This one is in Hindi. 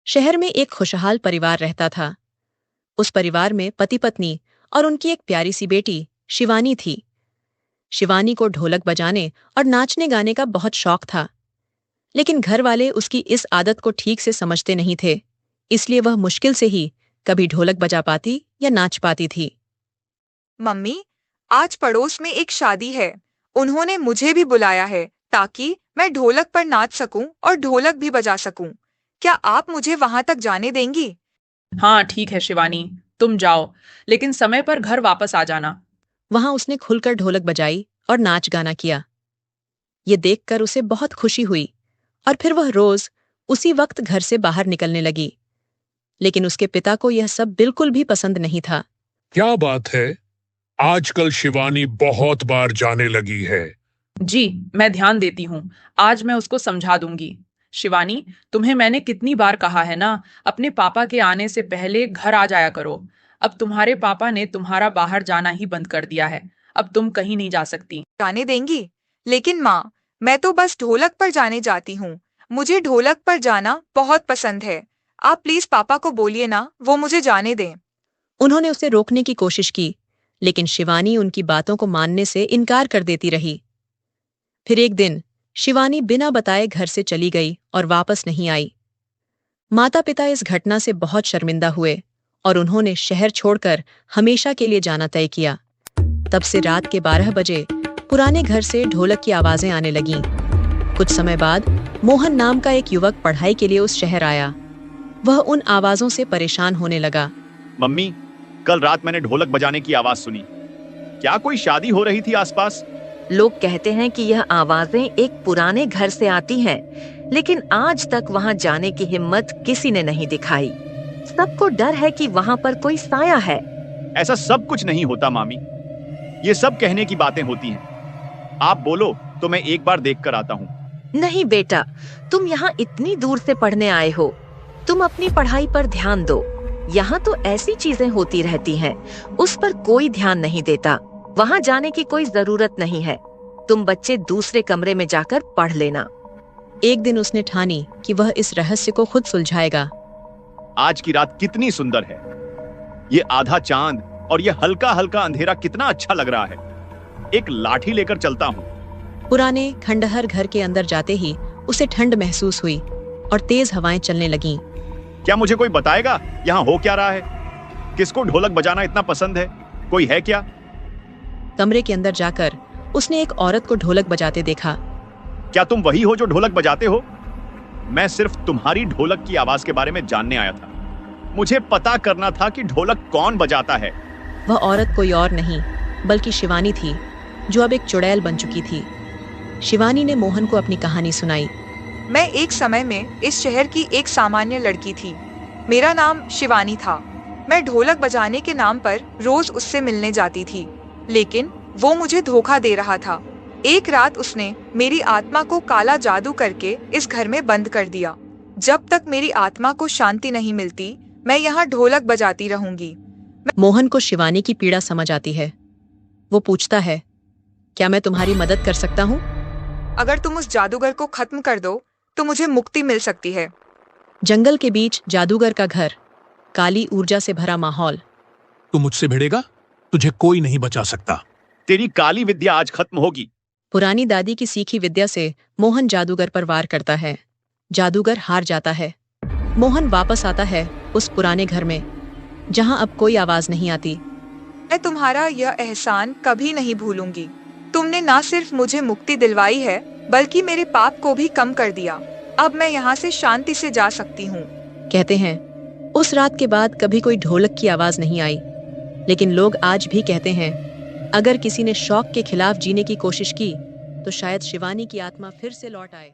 शहर में एक खुशहाल परिवार रहता था। उस परिवार में पति पत्नी और उनकी एक प्यारी सी बेटी शिवानी थी। शिवानी को ढोलक बजाने और नाचने गाने का बहुत शौक था, लेकिन घर वाले उसकी इस आदत को ठीक से समझते नहीं थे, इसलिए वह मुश्किल से ही कभी ढोलक बजा पाती या नाच पाती थी। मम्मी, आज पड़ोस में एक शादी है। उन्होंने मुझे भी बुलाया है ताकि मैं ढोलक पर नाच सकूं और ढोलक भी बजा सकूं। क्या आप मुझे वहां तक जाने देंगी? हाँ ठीक है शिवानी, तुम जाओ, लेकिन समय पर घर वापस आ जाना। वहां उसने खुलकर ढोलक बजाई और नाच गाना किया। ये देखकर उसे बहुत खुशी हुई और फिर वह रोज उसी वक्त घर से बाहर निकलने लगी। लेकिन उसके पिता को यह सब बिल्कुल भी पसंद नहीं था। क्या बात है? आजकल शिवानी बहुत बार जाने लगी है। जी, मैं ध्यान देती हूँ। आज मैं उसको समझा दूंगी। शिवानी, तुम्हें मैंने कितनी बार कहा है ना, अपने पापा के आने से पहले घर आ जाया करो। अब तुम्हारे पापा ने तुम्हारा बाहर जाना ही बंद कर दिया है। अब तुम कहीं नहीं जा सकती। जाने देंगी? लेकिन माँ, मैं तो बस ढोलक पर जाने जाती हूँ। मुझे ढोलक पर जाना बहुत पसंद है। आप प्लीज पापा को बोलिए ना, वो मुझे जाने दें। उन्होंने उसे रोकने की कोशिश की, लेकिन शिवानी उनकी बातों को मानने से इनकार कर देती रही। फिर एक दिन शिवानी बिना बताए घर से चली गई और वापस नहीं आई। माता पिता इस घटना से बहुत शर्मिंदा हुए और उन्होंने शहर छोड़कर हमेशा के लिए जाना तय किया। तब से रात के 12 बजे पुराने घर से ढोलक की आवाजें आने लगीं। कुछ समय बाद मोहन नाम का एक युवक पढ़ाई के लिए उस शहर आया। वह उन आवाजों से परेशान होने लगा। मम्मी, कल रात मैंने ढोलक बजाने की आवाज सुनी। क्या कोई शादी हो रही थी आसपास? लोग कहते हैं कि यह आवाजें एक पुराने घर से आती हैं, लेकिन आज तक वहां जाने की हिम्मत किसी ने नहीं दिखाई। सबको डर है कि वहां पर कोई साया है। ऐसा सब कुछ नहीं होता मामी, ये सब कहने की बातें होती हैं। आप बोलो तो मैं एक बार देख कर आता हूँ। नहीं बेटा, तुम यहाँ इतनी दूर से पढ़ने आए हो, तुम अपनी पढ़ाई पर ध्यान दो। यहाँ तो ऐसी चीजें होती रहती हैं, उस पर कोई ध्यान नहीं देता। वहाँ जाने की कोई जरूरत नहीं है। तुम बच्चे दूसरे कमरे में जाकर पढ़ लेना। एक दिन उसने ठानी कि वह इस रहस्य को खुद सुलझाएगा। आज की रात कितनी सुंदर है। ये आधा चांद और ये हल्का हल्का अंधेरा कितना अच्छा लग रहा है। एक लाठी लेकर चलता हूँ। पुराने खंडहर घर के अंदर जाते ही उसे ठंड महसूस हुई और तेज हवाएं चलने लगीं। क्या मुझे कोई बताएगा यहाँ हो क्या रहा है? किसको ढोलक बजाना इतना पसंद है? कोई है क्या? कमरे के अंदर जाकर उसने एक औरत को ढोलक बजाते देखा। क्या तुम वही हो जो ढोलक बजाते हो? मैं सिर्फ तुम्हारी ढोलक की आवाज के बारे में जानने आया था। मुझे पता करना था कि ढोलक कौन बजाता है। वह औरत कोई और नहीं बल्कि शिवानी थी, जो अब एक चुड़ैल बन चुकी थी। शिवानी ने मोहन को अपनी कहानी सुनाई। मैं एक समय में इस शहर की एक सामान्य लड़की थी। मेरा नाम शिवानी था। मैं ढोलक बजाने के नाम पर रोज उससे मिलने जाती थी, लेकिन वो मुझे धोखा दे रहा था। एक रात उसने मेरी आत्मा को काला जादू करके इस घर में बंद कर दिया। जब तक मेरी आत्मा को शांति नहीं मिलती, मैं यहाँ ढोलक बजाती रहूंगी। मोहन को शिवानी की पीड़ा समझ आती है। वो पूछता है, क्या मैं तुम्हारी मदद कर सकता हूँ? अगर तुम उस जादूगर को खत्म कर दो तो मुझे मुक्ति मिल सकती है। जंगल के बीच जादूगर का घर, काली ऊर्जा से भरा माहौल। तू मुझसे भिड़ेगा? तुझे कोई नहीं बचा सकता। तेरी काली विद्या आज खत्म होगी। पुरानी दादी की सीखी विद्या से मोहन जादूगर पर वार करता है। जादूगर हार जाता है। मोहन वापस आता है उस पुराने घर में, जहां अब कोई आवाज नहीं आती। मैं तुम्हारा यह एहसान कभी नहीं भूलूंगी। तुमने न सिर्फ मुझे मुक्ति दिलवाई है, बल्कि मेरे पाप को भी कम कर दिया। अब मैं यहाँ से शांति से जा सकती हूँ। कहते हैं उस रात के बाद कभी कोई ढोलक की आवाज नहीं आई, लेकिन लोग आज भी कहते हैं अगर किसी ने शौक के खिलाफ जीने की कोशिश की तो शायद शिवानी की आत्मा फिर से लौट आए।